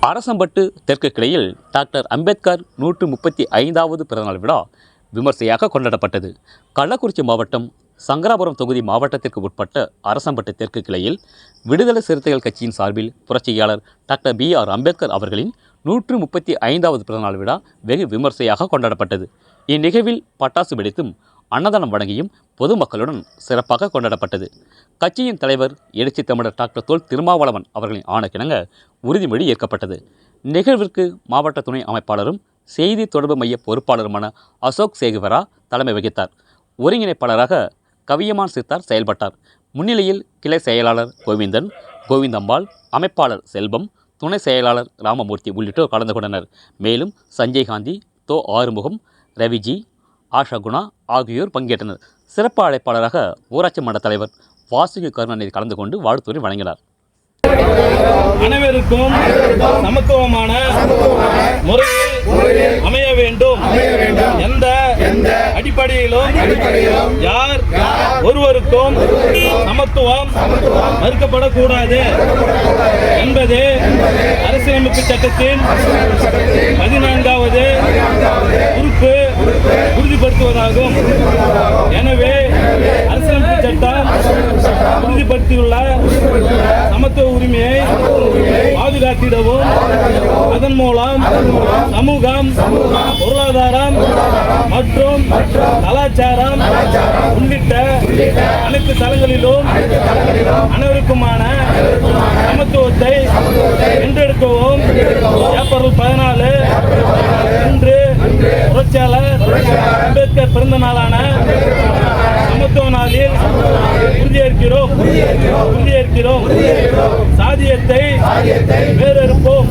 அரசம்பட்டு தெற்கு கிளையில் டாக்டர் அம்பேத்கர் 135வது பிறந்தநாள் விழா விமர்சையாக கொண்டாடப்பட்டது. கள்ளக்குறிச்சி மாவட்டம் சங்கராபுரம் தொகுதி மாவட்டத்திற்கு உட்பட்ட அரசம்பட்டு தெற்கு கிளையில் விடுதலை சிறுத்தைகள் கட்சியின் சார்பில் புரட்சியாளர் டாக்டர் B.R. அம்பேத்கர் அவர்களின் 135வது பிறந்தநாள் விழா வெகு விமர்சையாக கொண்டாடப்பட்டது. இந்நிகழ்வில் பட்டாசு வெடித்தும் அன்னதானம் வழங்கியும் பொதுமக்களுடன் சிறப்பாக கொண்டாடப்பட்டது. கட்சியின் தலைவர் எழுச்சி தமிழர் டாக்டர் தொல் திருமாவளவன் அவர்களின் ஆணைக்கிணங்க உறுதிமொழி ஏற்கப்பட்டது. நிகழ்விற்கு மாவட்ட துணை அமைப்பாளரும் செய்தி தொடர்பு மைய பொறுப்பாளருமான அசோக் சேகுவரா தலைமை வகித்தார். ஒருங்கிணைப்பாளராக கவியமான் சித்தார் செயல்பட்டார். முன்னிலையில் கிளை செயலாளர் கோவிந்தன், கோவிந்தம்பாள், அமைப்பாளர் செல்வம், துணை செயலாளர் ராமமூர்த்தி உள்ளிட்டோர் கலந்து கொண்டனர். மேலும் சஞ்சய் காந்தி, தோ ஆறுமுகம், ரவிஜி, ஆஷா குணா ஆகியோர் பங்கேற்றனர். சிறப்பு அழைப்பாளராக ஊராட்சி மன்ற தலைவர் வாசுகி கருணாநிதி கலந்து கொண்டு வாழ்த்துரை வழங்கினார். அனைவருக்கும் சமத்துவமான முறையில் அமைய வேண்டும். எந்த அடிப்படையிலும் யார் ஒருவருக்கும் சமத்துவம் மறுக்கப்படக்கூடாது என்பது அரசியலமைப்பு சட்டத்தின் 14வது உறுப்பு உறுதிப்படுத்துவதாகும். எனவே அரசியலமைப்பு சட்டம் உறுதிப்படுத்தியுள்ள சமத்துவ உரிமையை பாதுகாத்திடவும் அதன் மூலம் சமூகம், பொருளாதாரம் மற்றும் கலாச்சாரம் உள்ளிட்ட அனைத்து தளங்களிலும் அனைவருக்குமான சமத்துவத்தை வென்றெடுக்கவும் ஏப்ரல் 14 இன்று புரட்சியாளர் அம்பேத்கர் பிறந்த நாளான சமத்துவ நாளில் உறுதியேற்கிறோம். சாதியத்தை வேறறுப்போம்.